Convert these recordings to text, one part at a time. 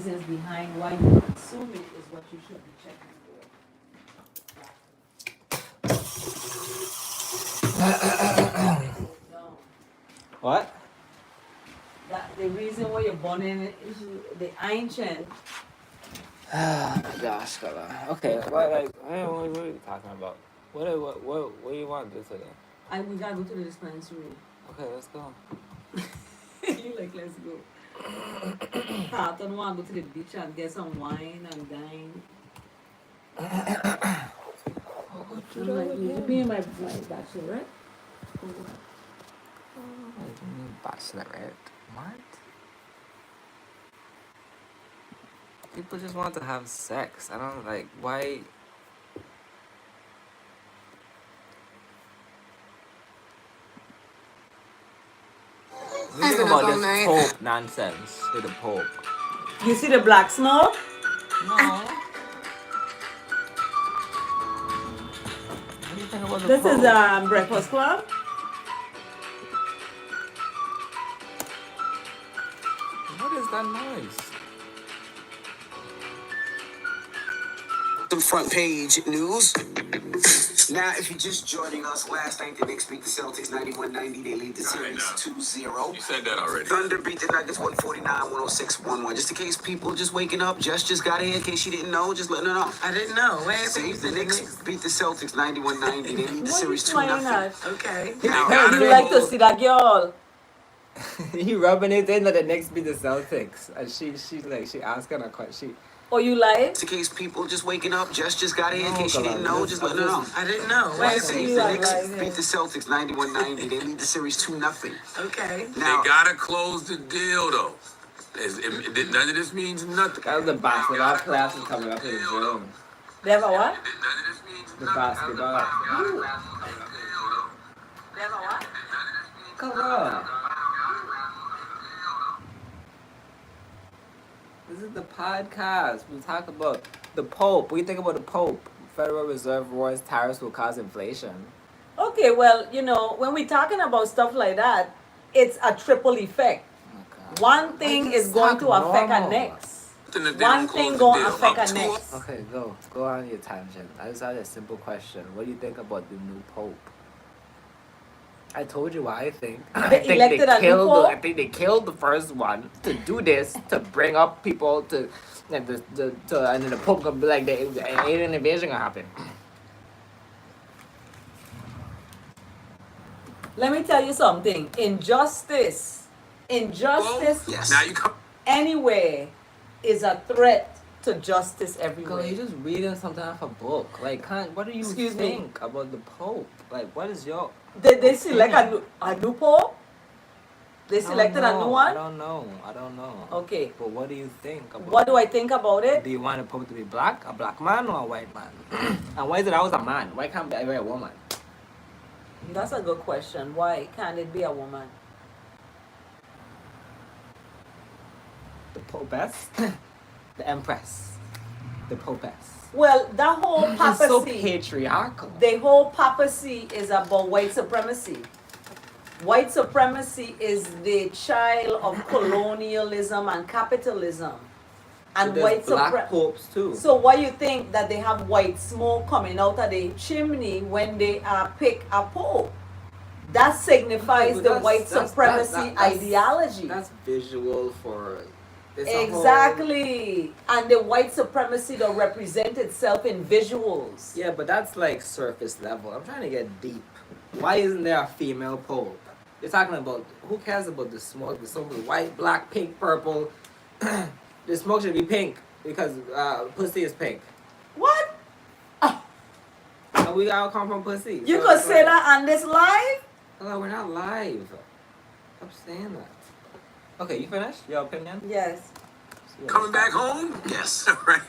reasons behind why you consume it is what you should be checking for. No. What? That the reason why you're born in it is the ancient. Oh my gosh, Carla. Okay, what are you talking about? What do you want to do today? We gotta go to the dispensary. Okay, let's go. You like, let's go. I don't want to go to the beach and get some wine and dine. You be my bachelorette? Bachelorette? What? People just want to have sex. I don't like why. We think about this Pope nonsense with the Pope. You see the black smoke? No. What do you think about the This Pope? is Breakfast Club. What is that noise? Some front page news. Now, if you're just joining us, last night the Knicks beat the Celtics 91-90. They lead the series 2-0. You said that already. Thunder beat the Nuggets 149-106-1-1. Just in case people just waking up, just got here. In case you didn't know, just letting her know. I didn't know. What happened? See, the Knicks beat the Celtics 91-90. They lead the series 2-0. Okay. How do you like to see that girl? He rubbing it in that the Knicks beat the Celtics, and she asking a question. Oh, you like? Just in case people just waking up, just got here. In case you didn't know, just letting her know. I didn't know. What Why happened? see The you Knicks like beat the Celtics 91-90. They lead the series 2-0. Okay. Now, They gotta close the deal though. None of this means nothing. That was the basketball classes coming up in the gym. They have a what? None of this means The nothing. basketball. They have a what? Come on. This is the podcast. We talk about the Pope. What do you think about the Pope? Federal Reserve warns tariffs will cause inflation. Okay, well, when we're talking about stuff like that, it's a triple effect. Oh my God. One thing is going to affect our next. One thing going to affect our next. Okay, go on your tangent. I just had a simple question. What do you think about the new Pope? I told you what I think. I think elected a new Pope? I think they killed the first one to do this, to bring up people to and then the Pope gonna be like the alien invasion gonna happen. Let me tell you something. Injustice yes. Now you come. anywhere is a threat to justice Girl, everywhere. you're just reading something off a book. Like, what do you Excuse me? think about the Pope? Like, what is your... Did they select a new Pope? They selected a new I one? don't know. Okay. But what do you think about What do I think about it? Do you want a Pope to be black, a black man, or a white man? And why is it always a man? Why can't it be a woman? That's a good question. Why can't it be a woman? The Popess? The Empress? The Popess? Well, that whole It's so papacy, patriarchal. the whole papacy is about white supremacy. White supremacy is the child of colonialism and capitalism. And So white there's black supremacy. popes too. So why you think that they have white smoke coming out of the chimney when they pick a pope? That signifies But the that's- white that's- supremacy ideology. That's visual for... it's a whole- Exactly. And the white supremacy that represent itself in visuals. Yeah, but that's like surface level. I'm trying to get deep. Why isn't there a female pope? You're talking about, who cares about the smoke? The smoke is white, black, pink, purple. The smoke should be pink because pussy is pink. What? And we all come from pussy. You so could it's say like, that on this live? Hello, we're not live. Stop saying that. Okay, you finished? Your opinion? Yes. Coming back home? Yes. All right.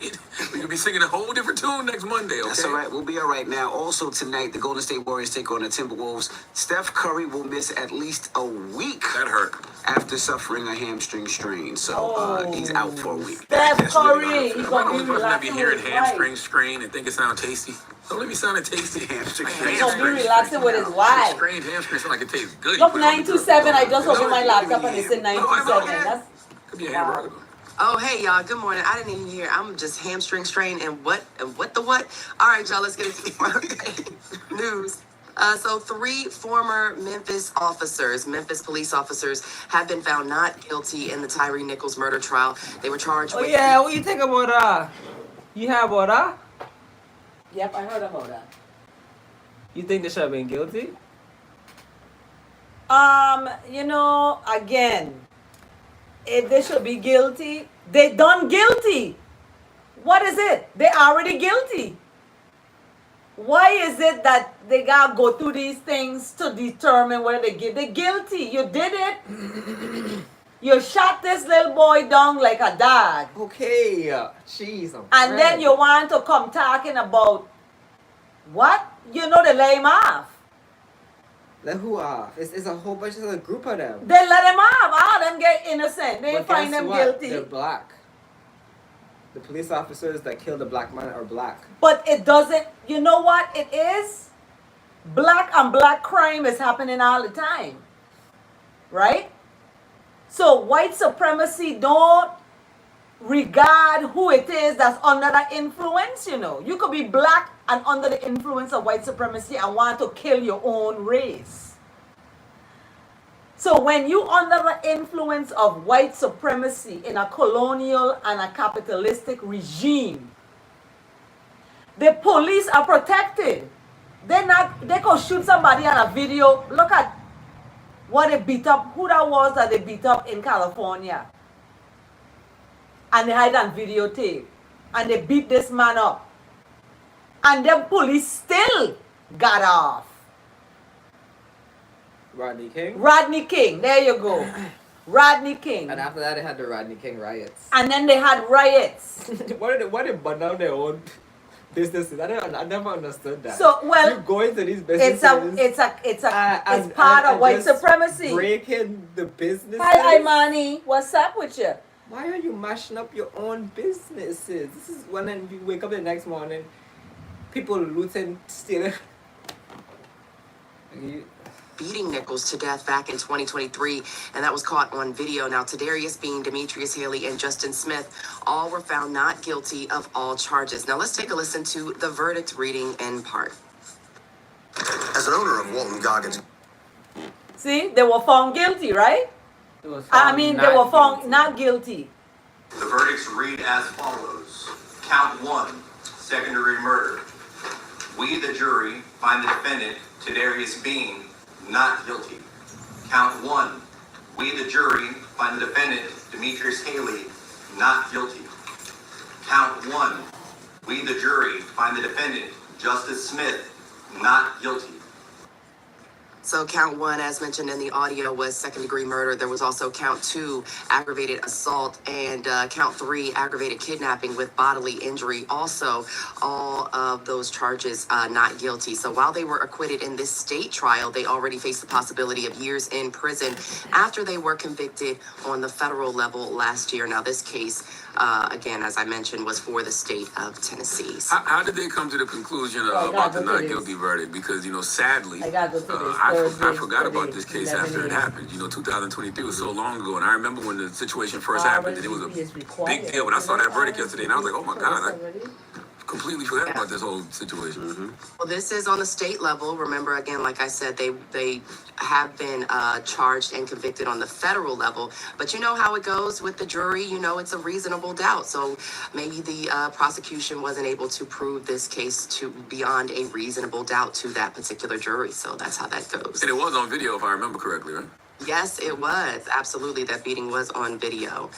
We could be singing a whole different tune next Monday, okay? That's all right. We'll be all right now. Also tonight, the Golden State Warriors take on the Timberwolves. Steph Curry will miss at least a week That hurt. after suffering a hamstring strain. So he's out for a week. Steph That's really Curry. not He's a I'm gonna the be only person that be relaxing hearing with his hamstring wife. strain and think it sound tasty. Don't let me sound it tasty. Hamstring Like He's gonna be relaxing with his wife. Strained hamstring sound like it tastes good. Look, You put it on the 927. I just grill. opened my laptop and it said 927. That's Could be a hamburger. Oh, hey, y'all. Good morning. I didn't even hear. I'm just hamstring strained and what? And what the what? All right, y'all. Let's get into the news. So, three former Memphis police officers, have been found not guilty in the Tyree Nichols murder trial. They were charged Oh with. yeah, what you think about you have about Yep, I heard about that. You think they should have been guilty? You know, again, if they should be guilty, they done guilty. What is it? They already guilty. Why is it that they gotta go through these things to determine whether they're guilty? You did it. You shot this little boy down like a dog. Okay, jeez. And then you want to come talking about what? You know they let him off. Let who off? It's a whole bunch of a group of them. They let him off. All them get innocent. They But find guess them what? guilty. They're black. The police officers that killed the black man are black. But it doesn't, you know what it is? Black on black crime is happening all the time. Right? So white supremacy don't regard who it is that's under the influence, you know. You could be black and under the influence of white supremacy and want to kill your own race. So when you under the influence of white supremacy in a colonial and a capitalistic regime, the police are protected. They could shoot somebody on a video. Look at what they beat up, who that was that they beat up in California. And they had on videotape. And they beat this man up. And the police still got off. Rodney King? Rodney King, there you go. Rodney King. And after that, they had the Rodney King riots. And then they had riots. Why did burn down their own businesses? I never understood that. So, well, you go into these businesses. It's part of white just supremacy. Breaking the businesses. Hi, Imani. What's up with you? Why are you mashing up your own businesses? This is when you wake up the next morning, people looting, stealing. Beating Nichols to death back in 2023, and that was caught on video. Now, Tadarius Bean, Demetrius Haley, and Justin Smith all were found not guilty of all charges. Now, let's take a listen to the verdict reading in part. As an owner of Walton Goggins. See, they were found guilty, right? They were found not guilty. The verdicts read as follows. Count 1, second-degree murder. We, the jury, find the defendant, Tadarius Bean, not guilty. Count 1. We, the jury, find the defendant, Demetrius Haley, not guilty. Count 1. We, the jury, find the defendant, Justice Smith, not guilty. So count 1, as mentioned in the audio, was second-degree murder. There was also count 2, aggravated assault, and count 3, aggravated kidnapping with bodily injury. Also, all of those charges not guilty. So while they were acquitted in this state trial, they already faced the possibility of years in prison after they were convicted on the federal level last year. Now, this case, again, as I mentioned, was for the state of Tennessee. How did they come to the conclusion about the not guilty verdict? Because, sadly, I forgot about this case after it happened. 2023 was so long ago, and I remember when the situation first happened, and it was a big deal. When I saw that verdict yesterday, and I was like, oh my God, I completely forgot about this whole situation. Mm-hmm. Well, this is on the state level. Remember, again, like I said, they have been charged and convicted on the federal level. But you know how it goes with the jury. It's a reasonable doubt. So maybe the prosecution wasn't able to prove this case to beyond a reasonable doubt to that particular jury. So that's how that goes. And it was on video, if I remember correctly, right? Yes, it was. Absolutely. That beating was on video.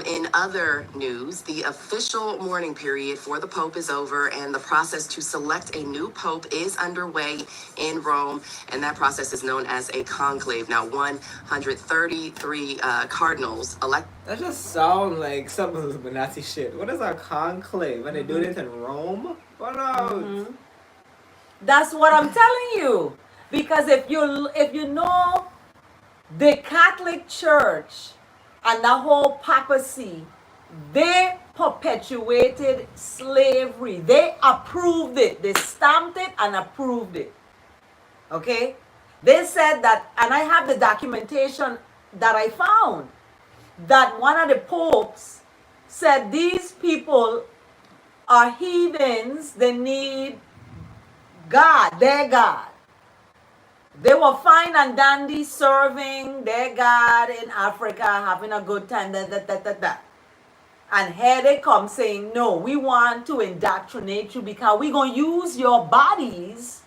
In other news, the official mourning period for the Pope is over, and the process to select a new Pope is underway in Rome, and that process is known as a conclave. Now, 133 cardinals elect. That just sounds like some Illuminati shit. What is a conclave? When they do this in Rome? What else? Mm-hmm. That's what I'm telling you. Because if you know the Catholic Church and the whole papacy, they perpetuated slavery. They approved it. They stamped it and approved it. Okay? They said that, and I have the documentation that I found, that one of the popes said these people are heathens, they need God, their God. They were fine and dandy serving their God in Africa, having a good time, And here they come saying, no, we want to indoctrinate you because we're going to use your bodies,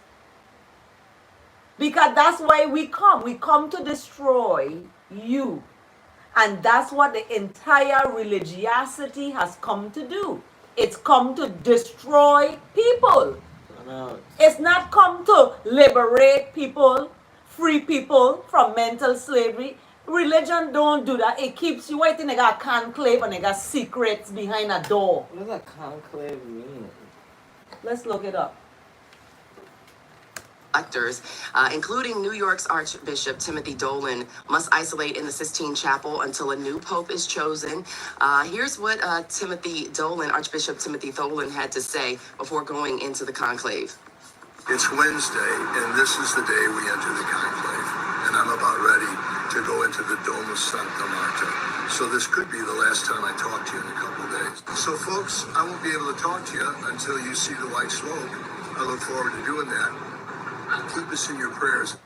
because that's why we come. We come to destroy you. And that's what the entire religiosity has come to do. It's come to destroy people. It's not come to liberate people, free people from mental slavery. Religion don't do that. It keeps you waiting. They got conclave and they got secrets behind a door. What does a conclave mean? Let's look it up. Electors, including New York's Archbishop Timothy Dolan, must isolate in the Sistine Chapel until a new pope is chosen. Here's what Archbishop Timothy Dolan had to say before going into the conclave. It's Wednesday, and this is the day we enter the conclave, and I'm about ready to go into the Domus Sancta Marta. So this could be the last time I talk to you in a couple of days. So folks, I won't be able to talk to you until you see the white smoke. I look forward to doing that. Keep us in your prayers.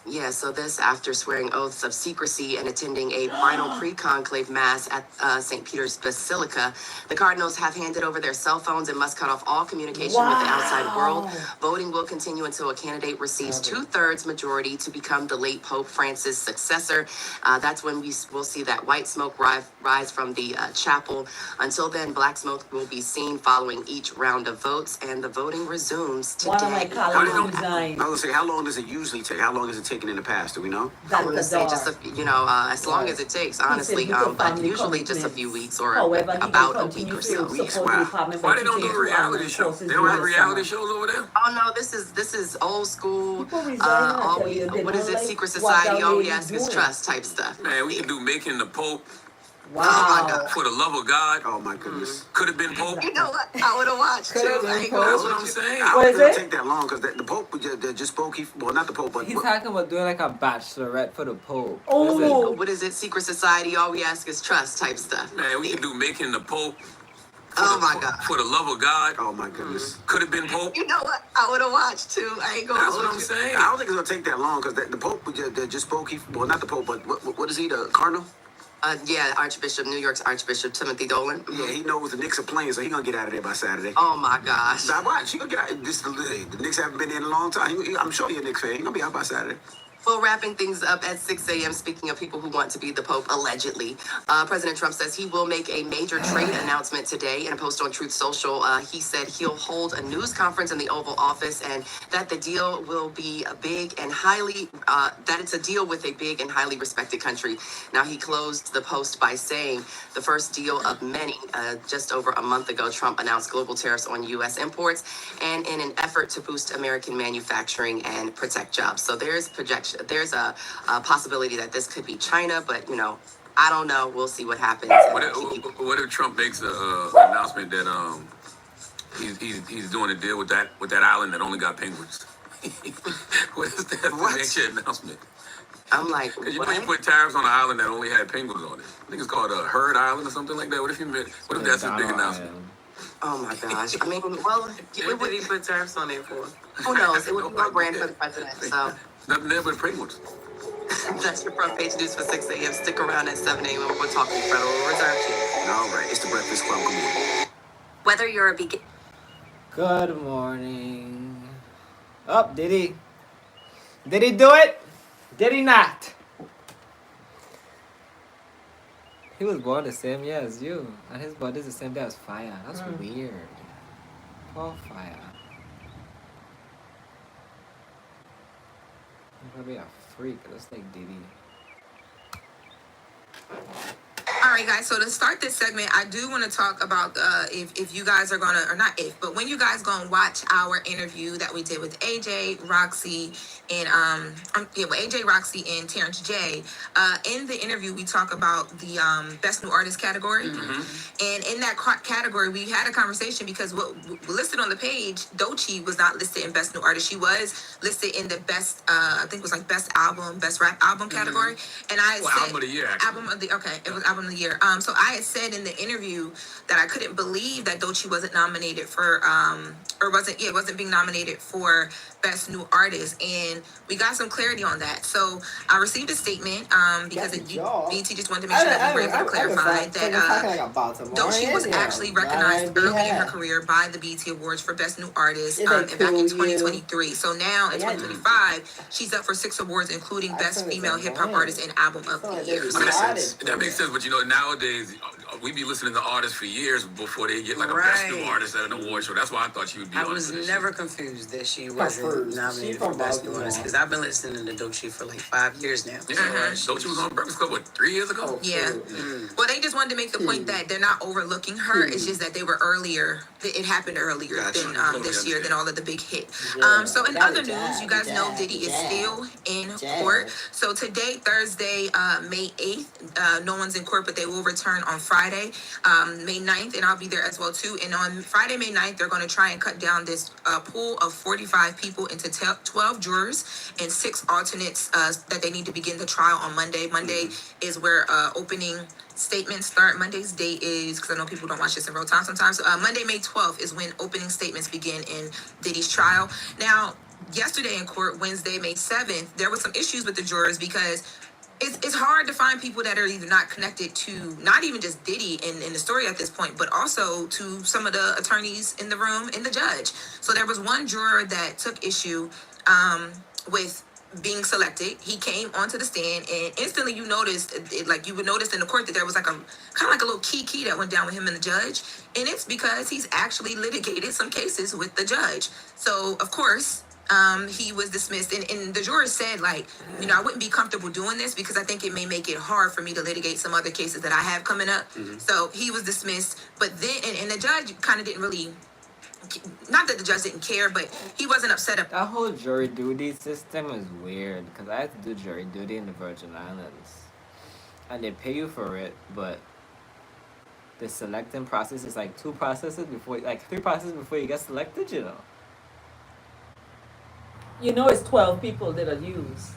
Yeah, so this after swearing oaths of secrecy and attending a final pre-conclave mass at St. Peter's Basilica. The cardinals have handed over their cell phones and must cut off all communication with the outside world. Voting will continue until a candidate receives 2/3 majority to become the late Pope Francis' successor. That's when we'll see that white smoke rise from the chapel. Until then, black smoke will be seen following each round of votes, and the voting resumes today. One of my colleagues resigned. I was gonna say, how long does it usually take? How long is it taking in the past? Do we know? I want to say just as long as it takes, honestly, but usually just a few weeks or about a week or so. Why they don't do a reality show? They don't have reality shows over there? Oh no, this is old school. People resign, What is it? Secret society. All we ask is trust type stuff. Man, we can do Making the Pope. Wow. For the love of God. Oh my goodness. Could have been Pope. You know what? I would have watched too. That's what I'm saying. I What don't is think it'll it? take that long because the Pope just spoke. Well, not the Pope, but He's talking about doing like a bachelorette for the Pope. Oh. What is it? Secret society. All we ask is trust type stuff. Man, we can do Making the Pope. Oh my God. For the love of God. oh my goodness. Could have been Pope. You know what? I would have watched too. I ain't gonna. That's what hold I'm you. saying. I don't think it's gonna take that long because the Pope just spoke. Well, not the Pope, but what is he? The Cardinal? Yeah, New York's Archbishop Timothy Dolan. Yeah, he knows the Knicks are playing, so he's gonna get out of there by Saturday. Oh my gosh. Now watch, he gonna get out. The Knicks haven't been in a long time. I'm sure you're a Knicks fan. He's gonna be out by Saturday. Well, wrapping things up at 6 a.m., speaking of people who want to be the Pope, allegedly, President Trump says he will make a major trade announcement today. In a post on Truth Social, he said he'll hold a news conference in the Oval Office and that the deal will be that it's a deal with a big and highly respected country. Now, he closed the post by saying the first deal of many. Just over a month ago, Trump announced global tariffs on U.S. imports and in an effort to boost American manufacturing and protect jobs. So there's There's a possibility that this could be China, but I don't know. We'll see what happens. What if Trump makes an announcement that he's doing a deal with that island that only got penguins? What is that? What? Makes your announcement? I'm like, Because you what? put tariffs on an island that only had penguins on it. I think it's called Herd Island or something like that. What if that's a big announcement? Oh my gosh. I mean, well, What did he put tariffs on it for? who knows? It would be on brand for the president. So Nothing there but penguins. that's your front page news for 6 a.m. Stick around at 7 a.m. We're talking Federal Reserve Chief. All right, it's the Breakfast Club. Good morning. Whether you're a beginner. Good morning. Oh, did he? Did he do it? Did he not? He was born the same year as you, and his birthday's the same day as Fire. That's weird. Poor Fire. He's probably a freak, just like Diddy. All right, guys. So to start this segment, I do want to talk about if you guys are gonna, or not if, but when you guys gonna watch our interview that we did with AJ, Roxy, and AJ, Roxy, and Terrence J. In the interview, we talk about the best new artist category, and in that category, we had a conversation because what listed on the page, Doechii was not listed in best new artist. She was listed in the best, I think it was like best album, best rap album category, and I said album of the year. Actually. album of the it was album the year. So I had said in the interview that I couldn't believe that Doechii wasn't nominated for, wasn't being nominated for Best New Artist, and we got some clarity on that. So I received a statement because BT just wanted to make sure that we were able to clarify that Doechii was actually recognized early in her career by the BET Awards for Best New Artist back in 2023. So now in 2025, she's up for 6 awards, including Best Female Hip Hop Artist and Album of the Year. That makes sense, but nowadays we be listening to artists for years before they get like a Best New Artist at an award show. That's why I thought you would be on. I was never confused that she wasn't nominated for Best New Artist because I've been listening to Doechii for like 5 years now. Doechii was on Breakfast Club, 3 years ago? Yeah. Well, they just wanted to make the point that they're not overlooking her. It's just that they were earlier. It happened earlier than this year, than all of the big hit. So in other news, you guys know Diddy is still in court. So today, Thursday, May 8th, no one's in court, but they will return on Friday, May 9th, and I'll be there as well too. And on Friday, May 9th, they're going to try and cut down this pool of 45 people into 12 jurors and 6 alternates that they need to begin the trial on Monday. Monday is where opening statements start. Monday's date is, because I know people don't watch this in real time sometimes, Monday, May 12th is when opening statements begin in Diddy's trial. Now, yesterday in court, Wednesday, May 7th, there were some issues with the jurors because it's hard to find people that are either not connected to not even just Diddy in the story at this point, but also to some of the attorneys in the room and the judge. So there was one juror that took issue with being selected. He came onto the stand, and instantly you noticed, like you would notice in the court, that there was like a kind of like a little key that went down with him and the judge, and it's because he's actually litigated some cases with the judge. So of course, he was dismissed, and the jurors said, like, I wouldn't be comfortable doing this because I think it may make it hard for me to litigate some other cases that I have coming up. So he was dismissed, but then and the judge kind of didn't really. Not that the judge didn't care, but he wasn't upset about that whole jury duty system is weird because I had to do jury duty in the Virgin Islands, and they pay you for it, but the selecting process is like 3 processes before you get selected. It's 12 people that are used.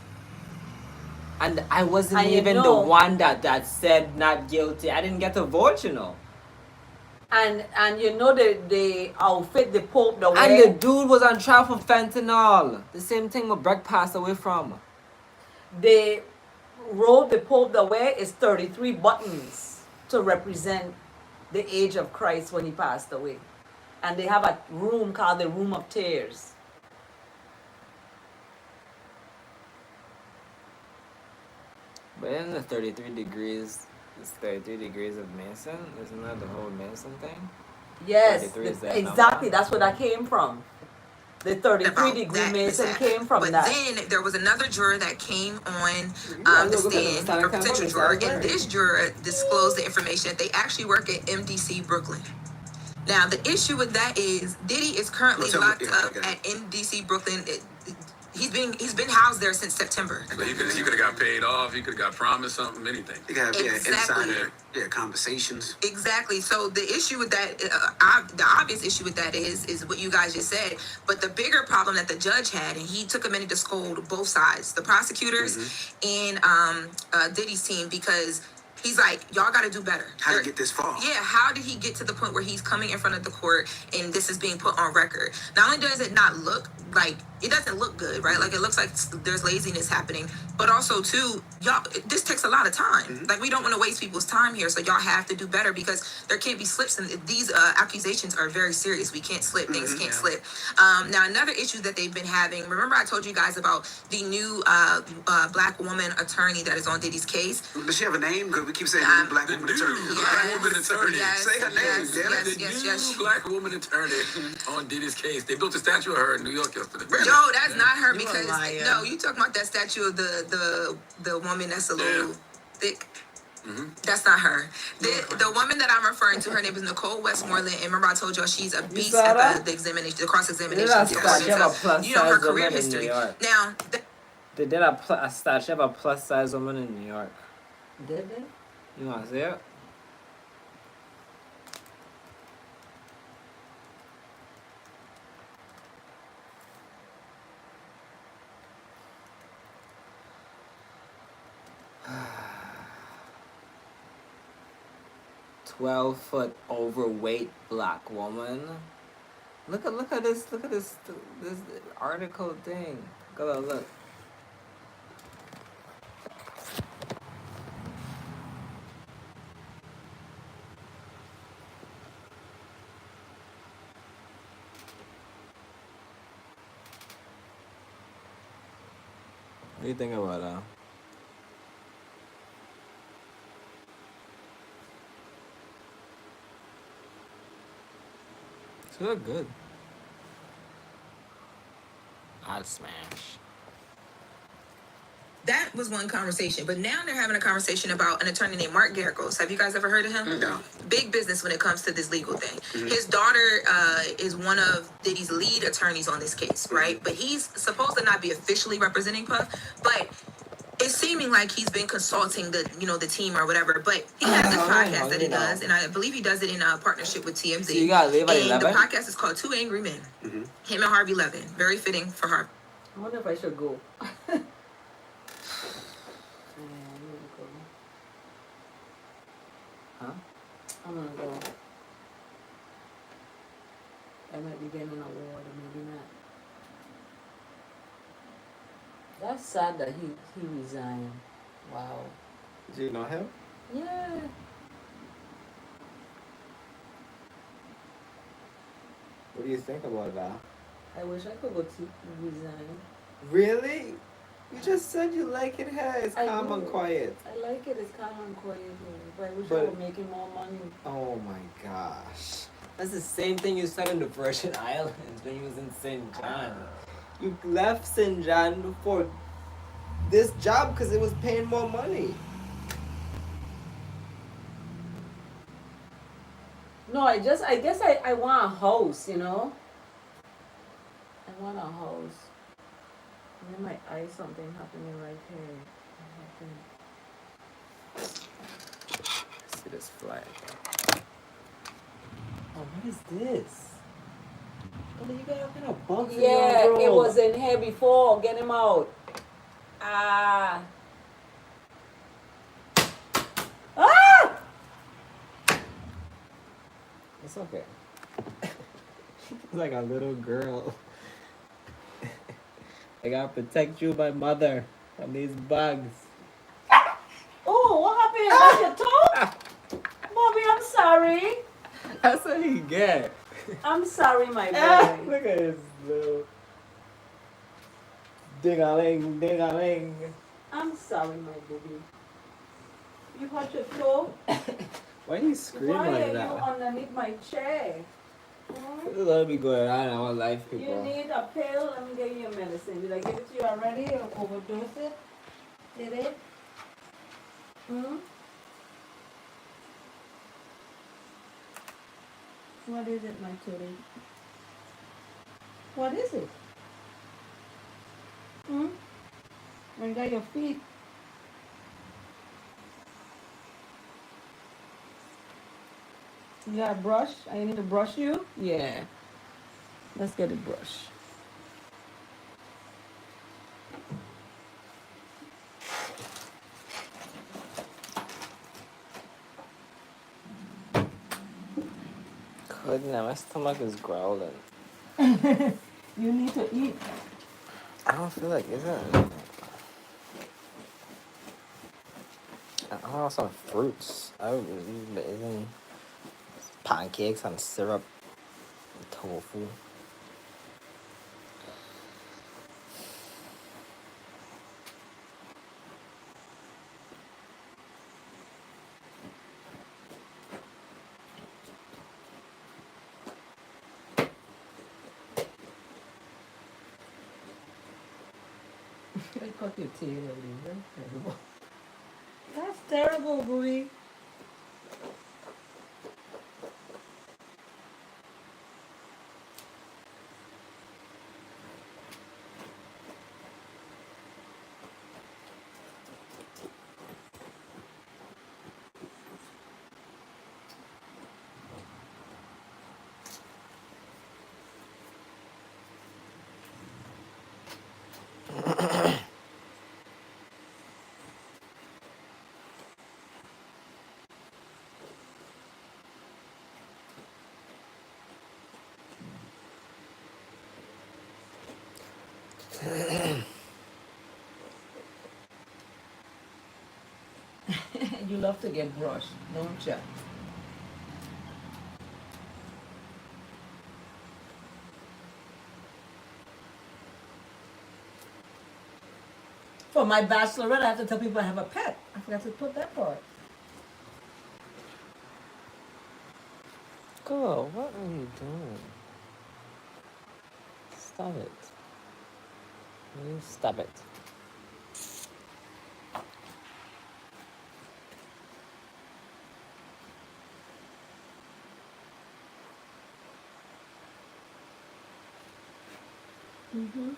And I wasn't even the one that said not guilty. I didn't get a vote, And they outfit the Pope the way. And the dude was on trial for fentanyl. The same thing my Breck passed away from. They wrote the Pope the way is 33 buttons to represent the age of Christ when he passed away. And they have a room called the Room of Tears. But in the 33 degrees... It's 33 degrees of Mason. Isn't that the whole Mason thing? Yes, exactly. That's where that came from. The 33-degree Mason came from that. But then there was another juror that came on the stand, a potential juror, and this juror disclosed the information that they actually work at MDC Brooklyn. Now, the issue with that is Diddy is currently locked up at MDC Brooklyn. He's been housed there since September. So he could have got paid off. He could have got promised something, anything. He got insider conversations. Exactly. So the issue with that, the obvious issue with that is what you guys just said. But the bigger problem that the judge had, and he took a minute to scold both sides, the prosecutors and Diddy's team, because he's like, y'all got to do better. How to get this far? Yeah, how did he get to the point where he's coming in front of the court and this is being put on record? Not only does it not look like, it doesn't look good, right? Like, it looks like there's laziness happening, but also, too, y'all, this takes a lot of time. Like, we don't want to waste people's time here, so y'all have to do better because there can't be slips, and these accusations are very serious. We can't slip. Things can't slip. Now, another issue that they've been having, remember I told you guys about the new black woman attorney that is on Diddy's case? Does she have a name? Because we keep saying black woman attorney. Black woman attorney. Say her name, damn it. The new black woman attorney on Diddy's case. They built a statue of her in New York yesterday. No, that's not her because you talking about that statue of the woman that's a little thick. That's not her. The woman that I'm referring to, her name is Nicole Westmoreland, and remember I told y'all she's a beast at the examination, the cross-examination. You know her career history. Now, they did a statue of a plus-size woman in New York. Did they? You want to see it? 12-foot overweight black woman. Look at this article thing. Go look. What do you think about that? She look good. I'd smash. That was one conversation, but now they're having a conversation about an attorney named Mark Garagos. Have you guys ever heard of him? No. Big business when it comes to this legal thing. His daughter is one of Diddy's lead attorneys on this case, right? But he's supposed to not be officially representing Puff, but it's seeming like he's been consulting the team or whatever. But he has this podcast that he does, and I believe he does it in a partnership with TMZ. So you gotta leave at 11? The podcast is called Two Angry Men. Him and Harvey Levin. Very fitting for Harvey. I wonder if I should go. Huh? I'm gonna go. I might be getting an award or maybe not. That's sad that he resigned. Wow. Do you know him? Yeah. What do you think about that? I wish I could go to resign. Really? You just said you like it here. It's calm and quiet. I like it. It's calm and quiet here. But I wish I But- were making more money. Oh my gosh. That's the same thing you said in the Virgin Islands when you was in St. John. You left St. John for this job because it was paying more money. No, I guess I want a house, you know? I want a house. And in my eye, something happening right here. See this flag. Oh, what is this? Oh, you got all kind of bugs in your Yeah, room. it was in here before. Get him out. Ah! It's okay. It's like a little girl. I gotta protect you, my mother, from these bugs. Oh, what happened? That's your toe? Bobby, I'm sorry. That's what you get. I'm sorry, my Ah, boy. look at this little ding-a-ling, ding-a-ling. I'm sorry, my baby. You hurt your toe? Why do you scream Why like are you that? underneath my chair? Hmm? This is what be going on in our life, You people. need a pill? Let me get you your medicine. Did I give it to you already or overdose it? Did it? Hmm? What is it, my children? What is it? Hmm? You got your feet. You got a brush? I need to brush you? Yeah. Let's get a brush. Goodness, my stomach is growling. You need to eat. I don't feel like it's I want some fruits. I would eating pancakes and syrup, tofu. I cut your tail, Ellie. That's terrible. That's terrible, Booey. You love to get brushed, don't you? For my bachelorette, I have to tell people I have a pet. I forgot to put that part. Girl, what are you doing? Stop it. You stop it. Mm-hmm.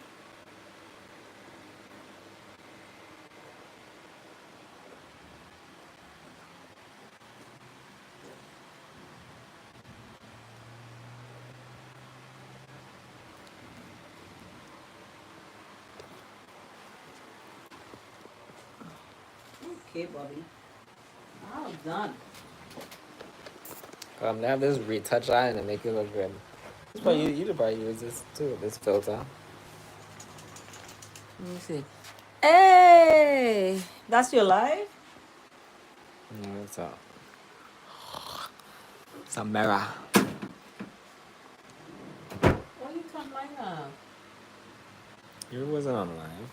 Okay, Bobby. All done. They have this retouch line and make it look good. You probably use this too, this filter. Let me see. Hey! That's your life? No, it's a mirror. Why you turn mine off? You wasn't on live.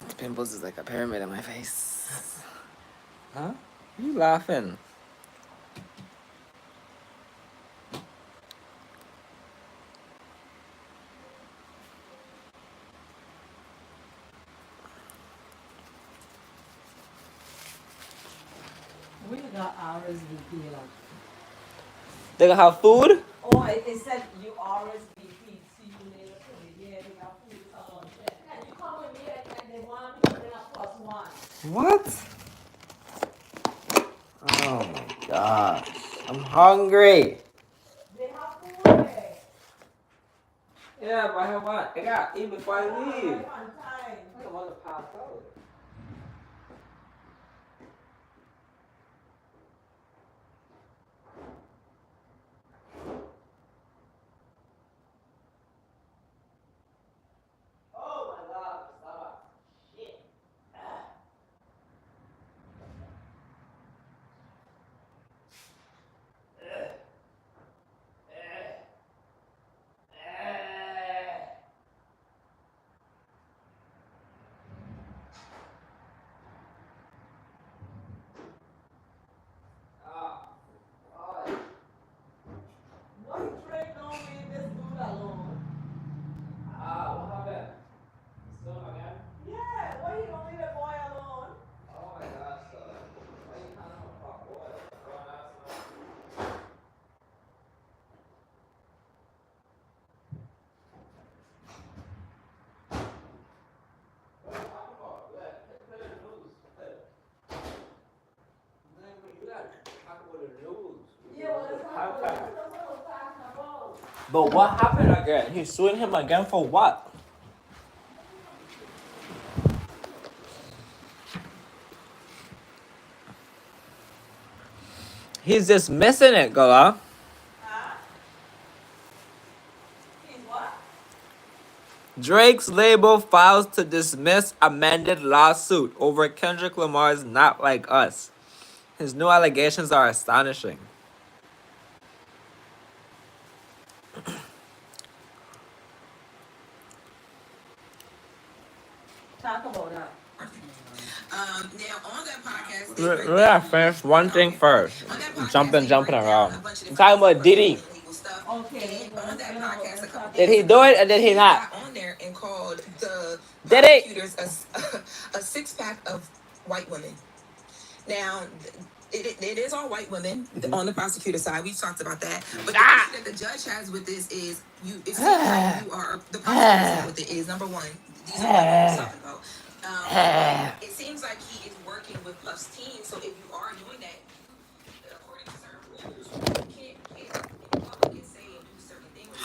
The pimples is like a pyramid on my face. Huh? You laughing? We got RSVP. They gonna have food? Oh, it said you RSVP. See you later. Yeah, they got food. And you come with me and they want me to bring a +1. What? Oh my gosh. I'm hungry. They have food there. Yeah, but I want. I gotta eat before I leave. On time. I don't want to pass out. Oh my God, stop. Shit. No, you Trey don't leave this dude alone. What happened? Still again? Yeah, why you don't leave the boy alone? Oh my gosh, why you kind of a fuck boy? Go and ask him. What are you talking about? Play the news. You gotta talk about the news. Yeah, well, that's what we're talking about. But what happened again? He's suing him again for what? He's dismissing it, Gola. He's what? Drake's label files to dismiss amended lawsuit over Kendrick Lamar's Not Like Us. His new allegations are astonishing. Talk about that. Now on that podcast, We gotta finish one thing first. Jumping around. I'm talking about Diddy. Okay. On that podcast, Did he do it or did he not? on there and called the Did he? prosecutors a 6-pack of white women. Now, it is all white women on the prosecutor side. We've talked about that. But the issue that the judge has with this is it seems like you are the prosecutor with it is number one. These are what we're talking about. It seems like he is working with Puff's team. So if you are doing that, according to certain rules, you can't in public say and do certain things.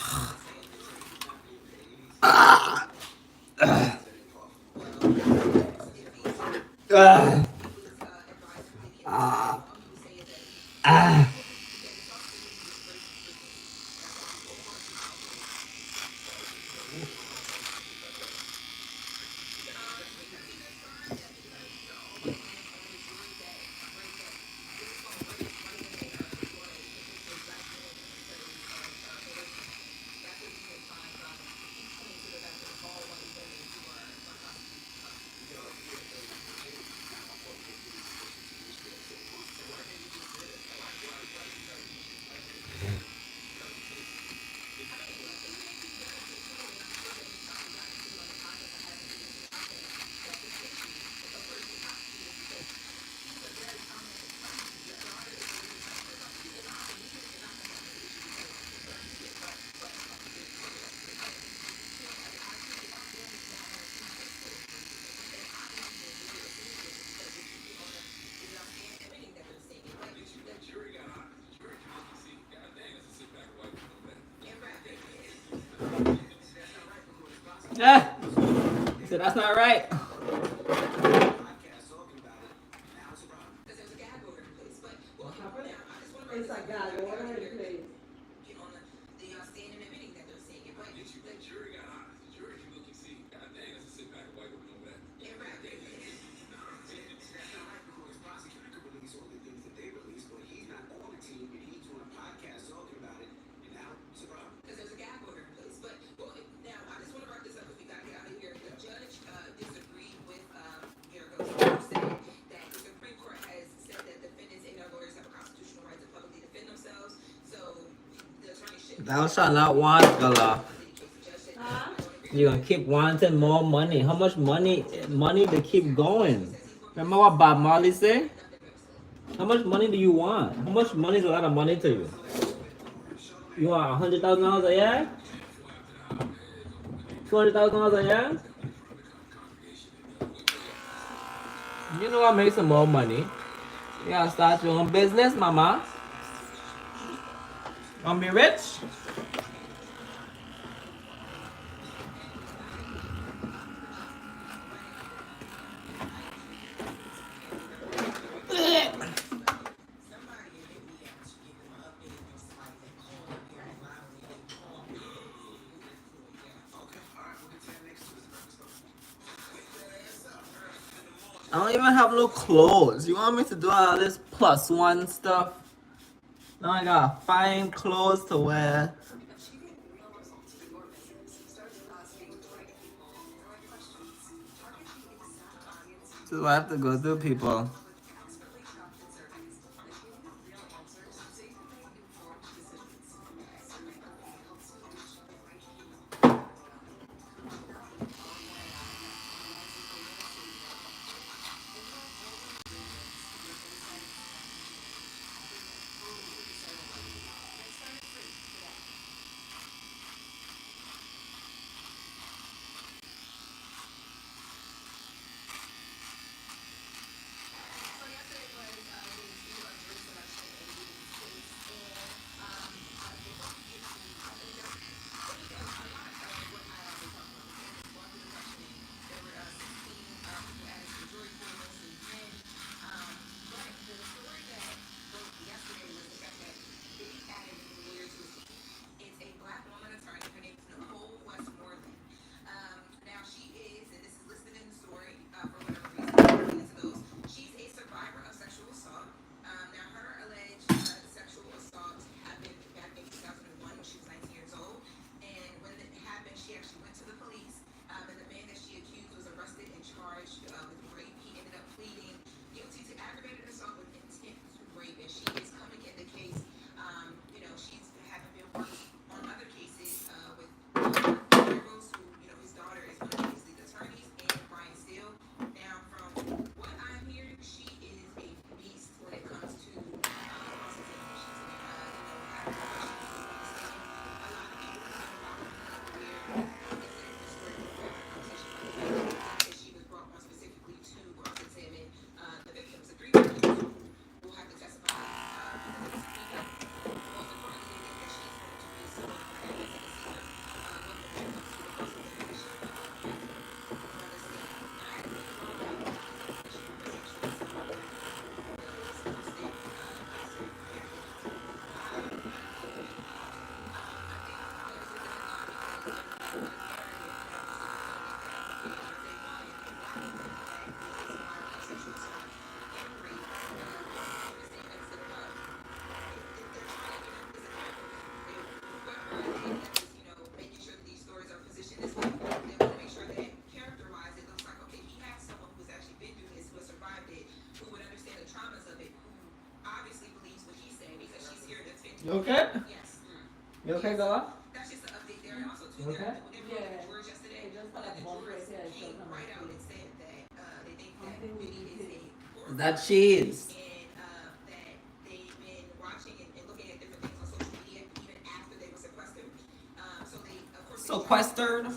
Yeah. He said, that's not right. It's a gag order in place. Thou shalt not want, Gala. Huh? You're gonna keep wanting more money. How much money to keep going? Remember what Bob Marley said? How much money do you want? How much money is a lot of money to you? You want $100,000 a year? $200,000 a year? You know what makes some more money? You gotta start your own business, mama. Wanna be rich? I don't even have no clothes. You want me to do all this +1 stuff? Now I gotta find clothes to wear. This is what I have to go through, people. You okay? You okay, Gala? You okay? That cheese. Sequestered.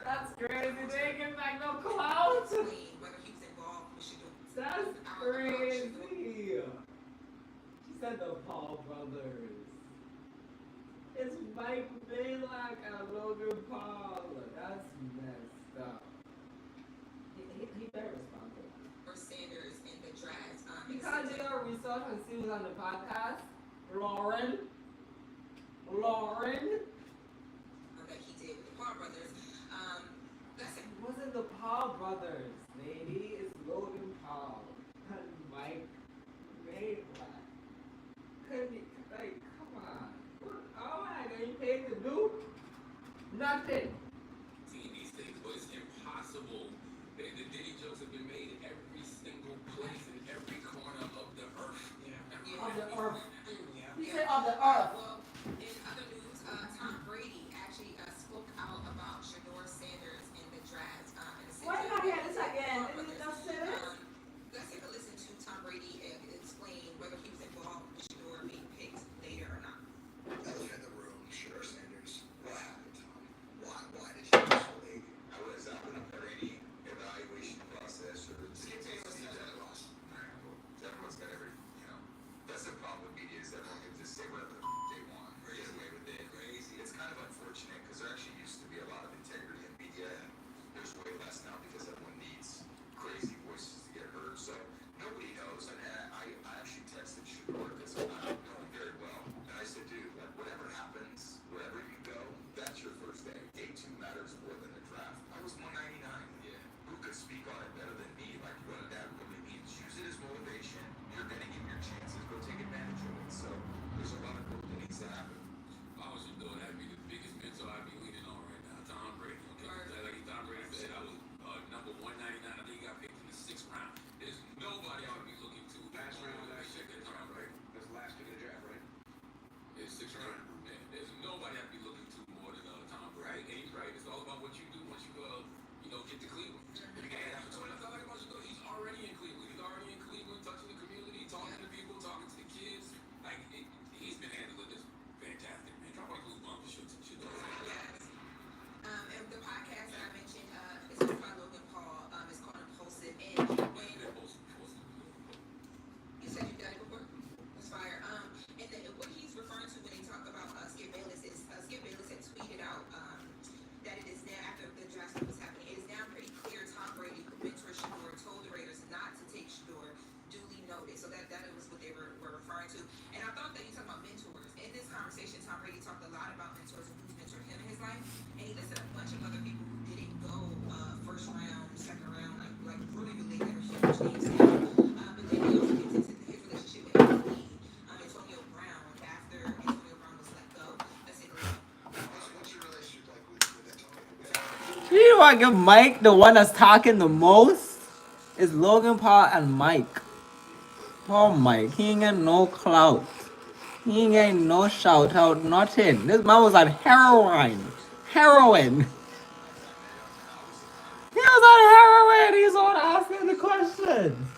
That's crazy. They ain't getting back no clout. That's crazy. She said the Paul brothers. It's Mike Baylock and Logan Paul. That's messed up. He better respond to that. Sanders in the draft. You can't do your research and see who's on the podcast. Lauren. That he did with the Paul brothers. It wasn't the Paul brothers, lady. It's Logan Paul and Mike Baylock. Couldn't you, like, come on. All am I getting paid to do? Nothing. These things, but it's impossible. The Diddy jokes have been made in every single place, in every corner of the earth. Of the earth. He said of the earth. Well, in other news, Tom Brady actually spoke out about Shador Sanders in the draft. Why did I hear this again? Is it not serious? Let's take a listen to Tom Brady explain whether he was involved with Shador being picked later or not. Elephant in the room, Shador Sanders. What happened, Tom? Why did you go so late? I was up in a Brady evaluation process, or everyone's got every, that's the problem with media is everyone can just say whatever they want, or get away with it. Crazy. It's kind of unfortunate because there actually used to be a lot of integrity in media, and there's way less now because everyone needs crazy voices to get heard. So nobody knows. And I actually texted Shador because I know him very well, and I said, dude, like, whatever happens, wherever you go, that's your first day. Day 2 matters more than the draft. I was 199. Yeah. Who could speak on it better than me? Like, what that really means. Use it as motivation. You're going to give your chances. Go take advantage of it. So there's a lot of growth that needs to happen. I was just doing that'd be the biggest mentor I'd be leaning on right now. Tom Brady. Okay. Like Tom Brady said, I was number 199. I think he got picked in the 6th round. There's nobody I would be looking to. Last round, Tom Brady. That's the last pick of the draft, right? It's 6th round. Man, there's nobody I'd be looking to more than Tom Brady. And he's right. It's all about what you do once you get to Cleveland. He's already in Cleveland. He's already in Cleveland, touching the community, talking to people, talking to the kids. Like, he's been handling this fantastic, man. Drop like goosebumps and shit. Yes. And the podcast that I mentioned is hosted by Logan Paul. It's called Impulsive. And when you said you've done it before, that's fire. And then what he's referring to when they talk about Skip Bayless is Skip Bayless had tweeted out that it is now, after the draft stuff was happening, it is now pretty clear Tom Brady, who mentored Shador, told the Raiders not to take Shador, duly noted. So that was what they were referring to. And I thought that you talked about mentors. In this conversation, Tom Brady talked a lot about mentors and who's mentored him in his life. And he listed a bunch of other people who didn't go first round, second round, like really late that are huge names now. But then he also gets into his relationship with Antonio Brown after Antonio Brown was let go. That's it. What's your relationship like with Antonio? You know what? Give Mike the one that's talking the most is Logan Paul and Mike. Poor Mike, he ain't got no clout. He ain't getting no shout out, nothing. This man was on heroin. He was on heroin. He's on asking the questions.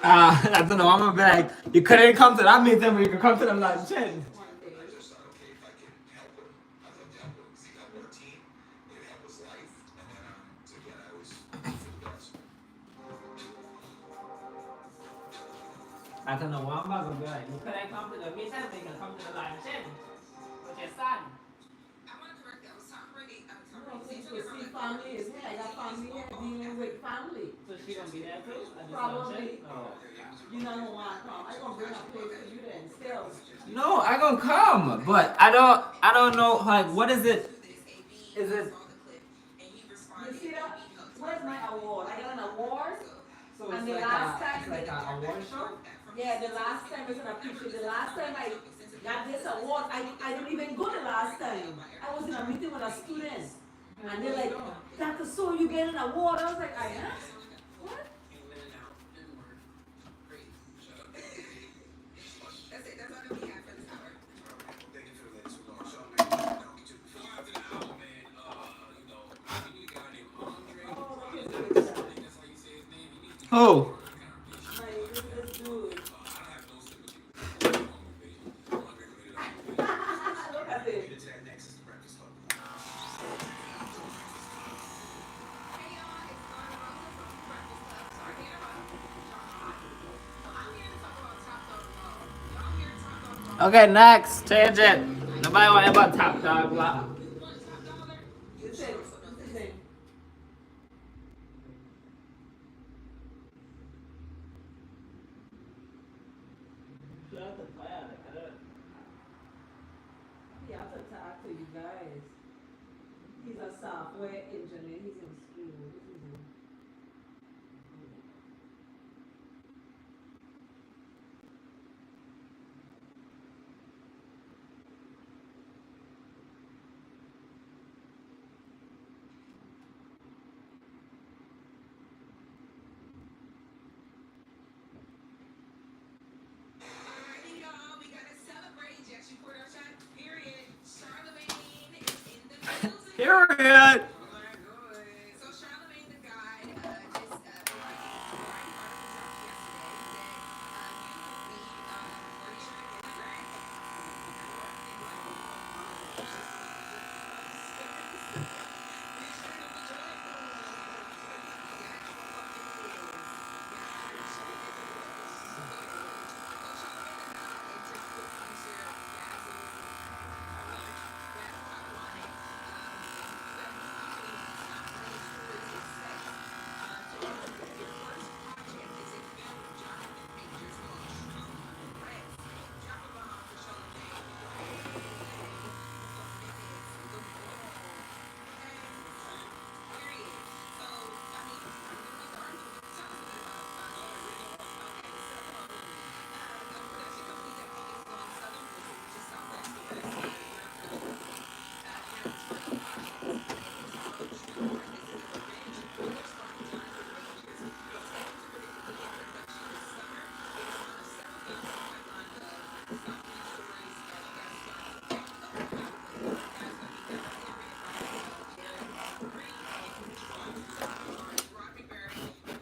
I don't know. I'm gonna be like, you couldn't come to that meeting, but you could come to the luncheon. I just thought, okay, if I can help him, I'd love to help him. Because he helped our team, it helped his life. And then, so again, I always for the best. I don't know what I'm about to be like. You couldn't come to the meeting, but you can come to the luncheon with your son. I want to correct that. It was Tom Brady. See, family is here. I got family here dealing with family. So she gonna be there too? Probably. You don't want to come. I gonna bring a plate for you then. Still. No, I gonna come, but I don't know. Like, what is it? Is it? You see that? Where's my award? I got an award. So And it's the like last time, like an award show. Yeah, the last time was an appreciation. The last time got this award. I didn't even go the last time. I was in a meeting with a student. And they're like, Dr. So you get an award? I was like, I am? What? That's it. That's all that we have for this hour. Thank you for that. Oh. Okay, next. Change it. Nobody want about Top Dog Law. He has to talk to you guys. He's a software engineer. He's in school. Alrighty, y'all. We gotta celebrate Jackson Production. Period. Charlemagne is in the building. Period. So Charlemagne the guy just writing article dropped yesterday that you were you trying to get it right?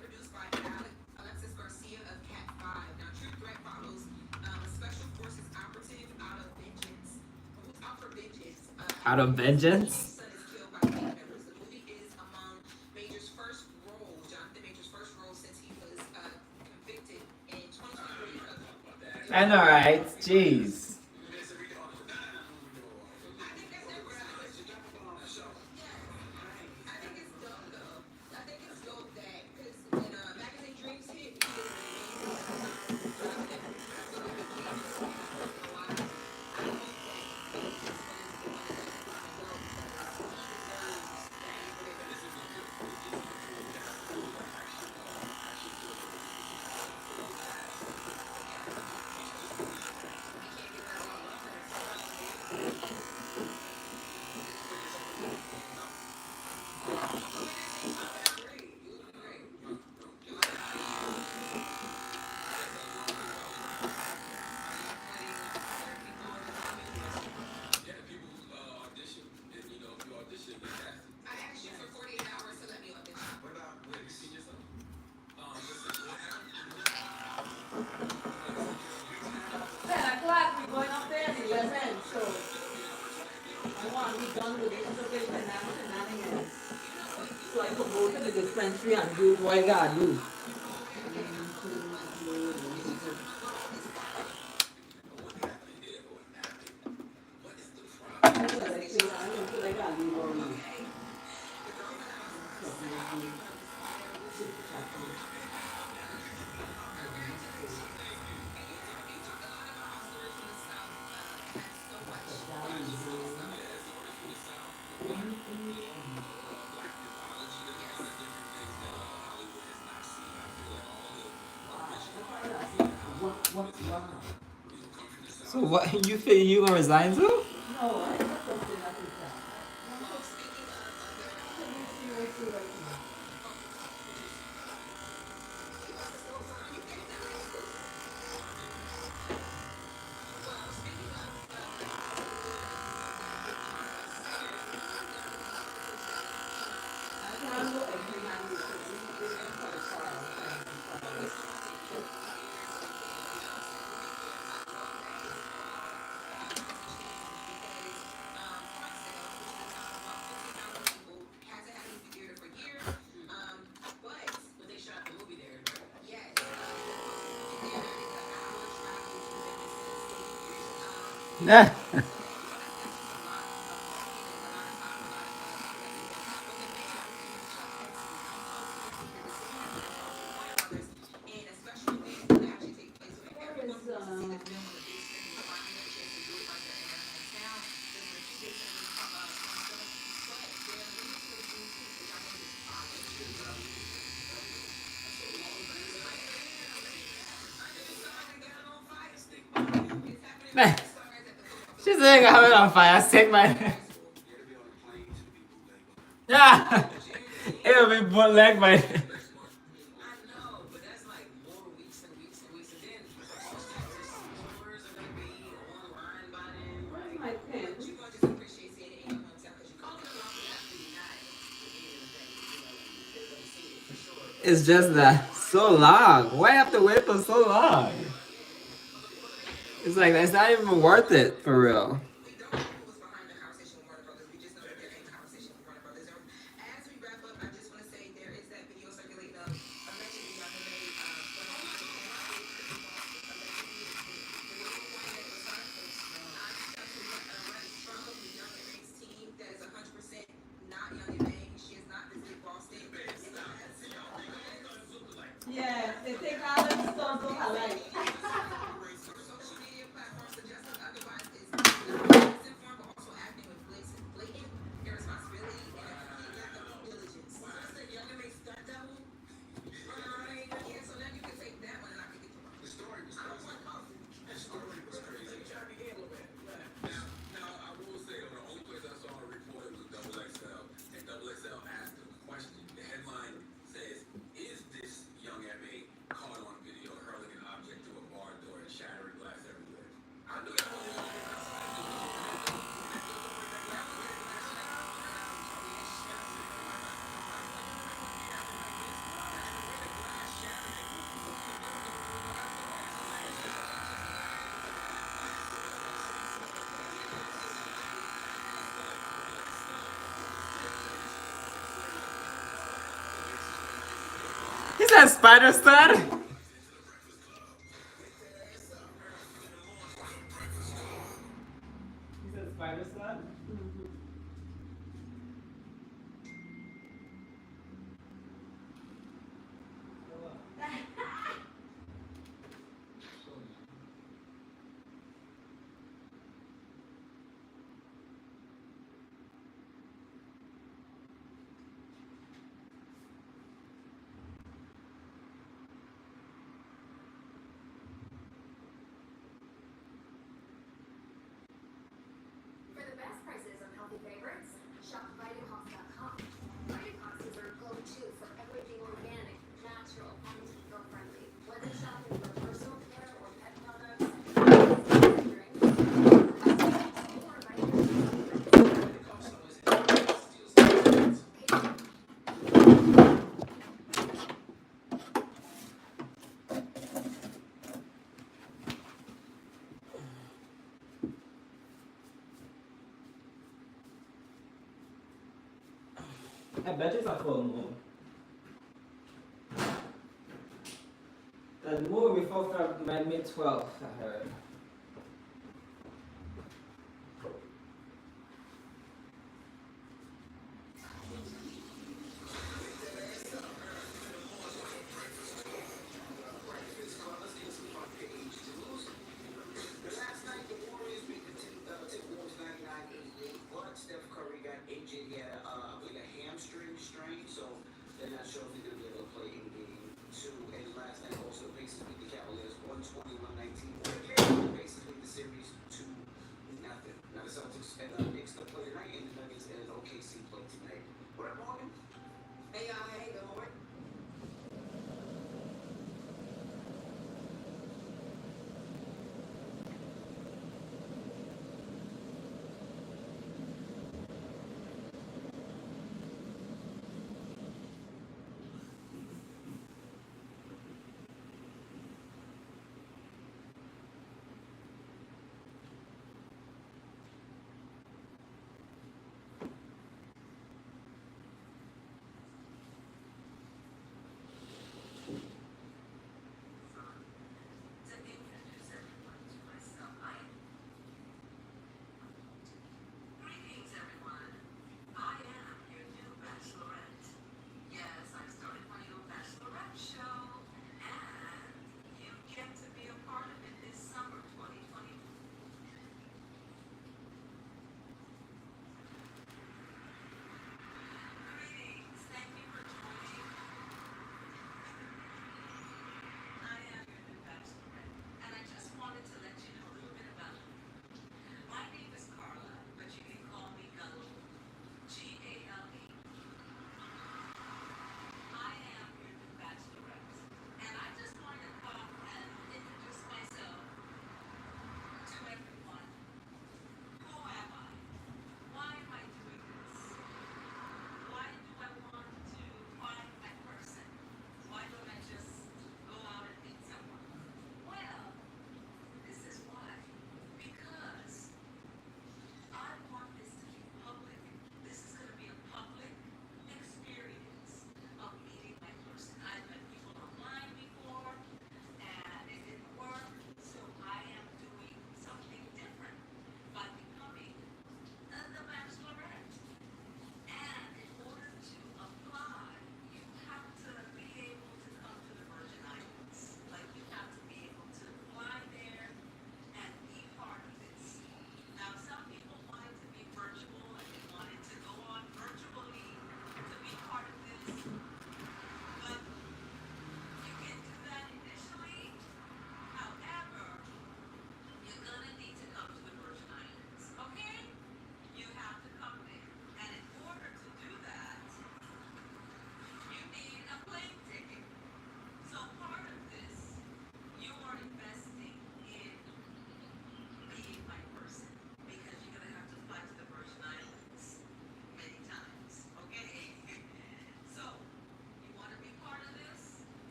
Produced by Alexis Garcia of Cat 5. Now, True Threat follows a special forces operative out of vengeance. Who's out for vengeance? Out of vengeance? Son is killed by gang members. The movie is among Major's first role, Jonathan Major's first role since he was convicted in 2023. I know, right? Jeez. I think it's dope though. I think it's dope that because when Magazine Dreams hit, he was I asked you for 48 hours to let me audition. What about Wix? 10 o'clock, we're going up there at 11, so I want to be done with this shenanigans. So I could go to the dispensary and do what I gotta do. So what, you think you gonna resign too? No, I have something that is that. Nah. She's saying I have it on fire stick, man. Yeah. It'll be bootleg, man. It's just that so long. Why have to wait for so long? It's like it's not even worth it for real. Yeah, they take all them stuff look alike. He said spider stud. He said spider stud. For the best prices on healthy favorites, shop VitaCost.com. VitaCost is our go-to for everything organic, natural, and eco-friendly. Whether shopping for personal care or pet products, I bet it's a full moon. The moon before May 12th, I heard. Steph Curry got injured. He had, I believe, a hamstring strain, so they're not sure if he's going to be able to play in game 2. And last night, also, Pacers beat the Cavaliers 120-119. and Knicks gonna play tonight, and the Nuggets and OKC play tonight. What up, Morgan? Hey, y'all. Hey, good morning.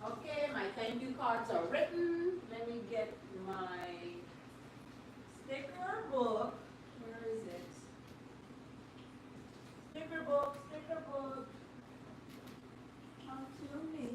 Okay, my thank you cards are written. Let me get my sticker book. Where is it? Sticker book, sticker book. Come to me.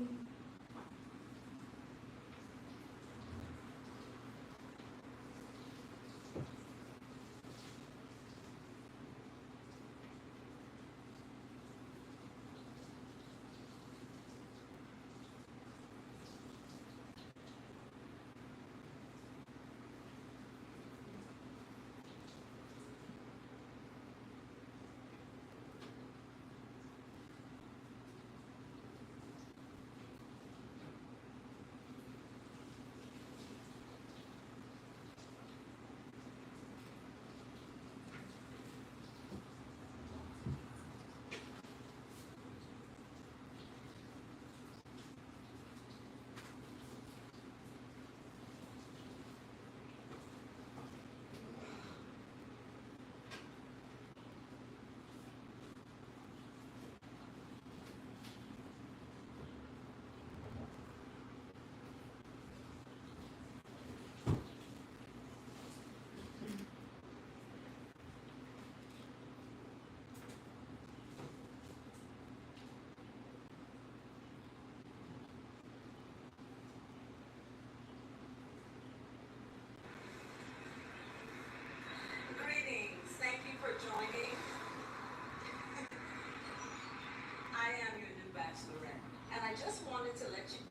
And I just wanted to let you.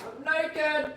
I'm naked.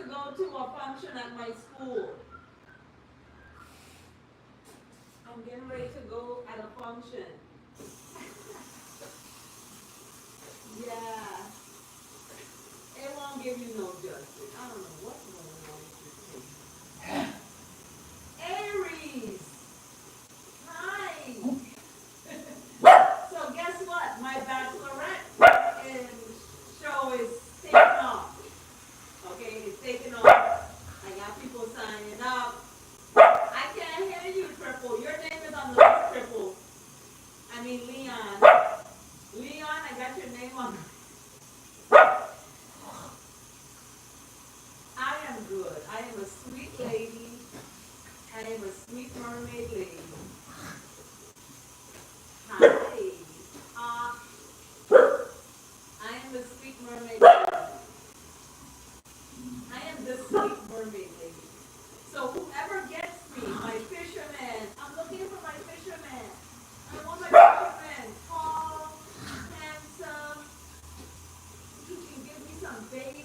to go to a function at my school. I'm getting ready to go at a function. Yeah. It won't give you no justice. I don't know what's going on with this thing. Aries. Hi. So guess what? My bachelorette show is taking off. Okay, it's taking off. I got people signing up. I can't hear you, Triple. Your name is on the list, Triple. I mean, Leon. Leon, I got your name on. I am good. I am a sweet lady. I am a sweet mermaid lady. Hi. I am the sweet mermaid lady. I am the sweet mermaid lady. So whoever gets me, my fisherman, I'm looking for my fisherman. I want my fisherman. Tall, handsome. He can give me some baby.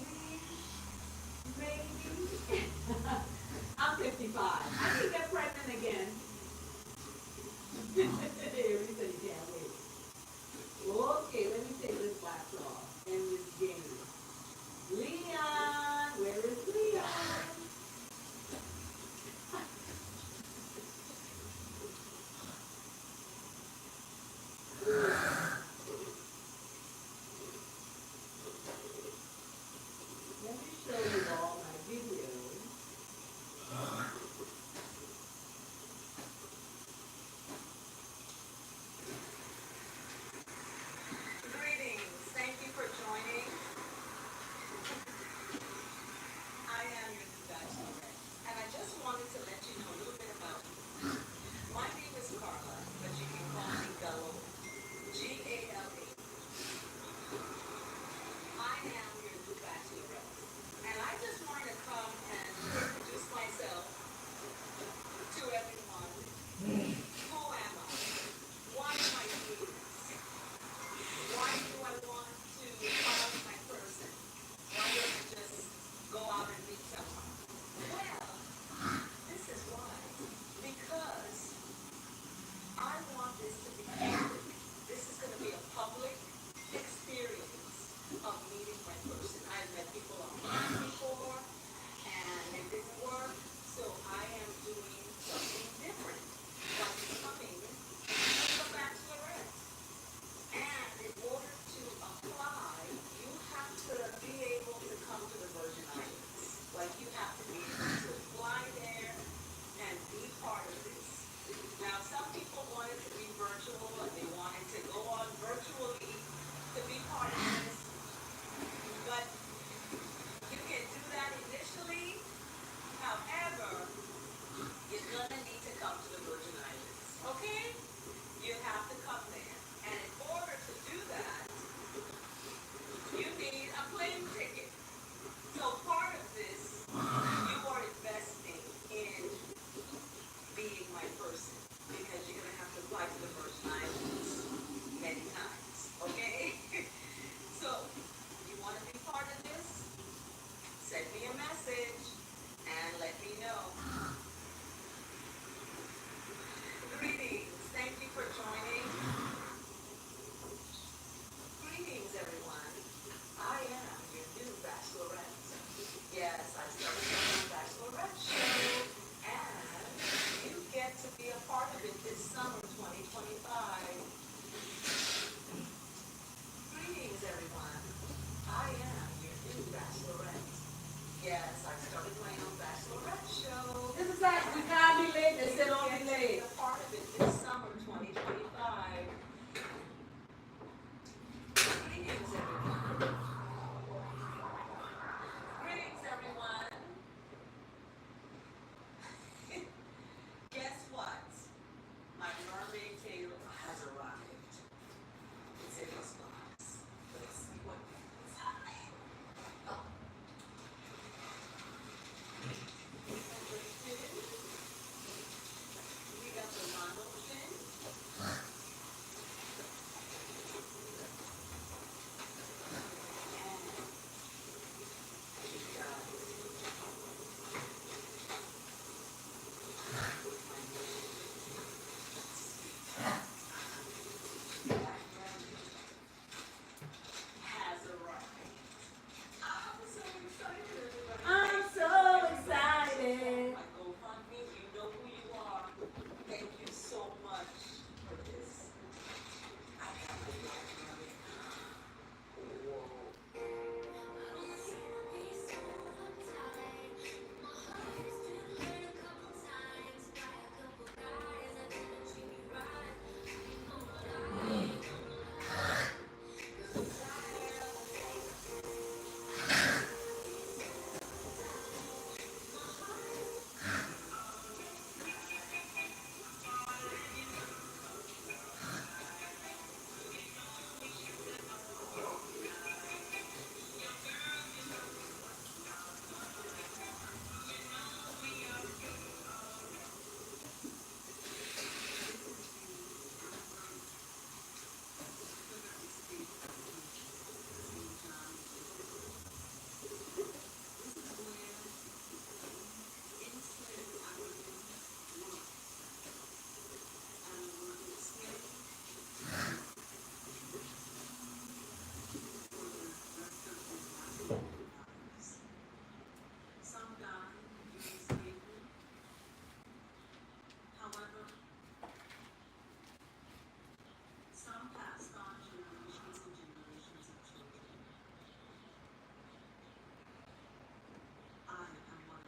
Maybe. I'm 55. I can get pregnant again. He said he can't wait. Okay, let me take this wax off and this game. Leon, where is Leon? Let me show you all my videos. Greetings. Thank you for joining. I am your new bachelorette, and I just wanted to let you know a little bit about me. My name is Carla, but you can call me Galo. Gale. I am your new bachelorette, and I just wanted to come and introduce myself to everyone. Who am I? Why am I here? Why do I want to follow my person? Why don't I just go out and meet someone? Well, this is why. Because I want this to be public. This is going to be a public experience of meeting my person. I've met people online before, and it didn't work, so I am doing something different by becoming a bachelorette. And in order to apply, you have to be able to come to the Virgin Islands. Like, you have to be able to fly there and be part of this. Now, some people wanted to be virtual and they wanted to go on virtually to be part of this. But you can do that initially. However, you're going to need to come to the Virgin Islands. Okay? You have to come there. And in order to do that, you need a plane ticket. So part of this, you are investing in being my person, because you're going to have to fly to the Virgin Islands many times. Okay? So, you want to be part of this? Send me a message and let me know. Greetings. Thank you for joining. Greetings, everyone. I am your new bachelorette. Yes, I started my bachelorette show, and you get to be a part of it this summer, 2025. Greetings, everyone. I am your new bachelorette. Yes, I started my own bachelorette show,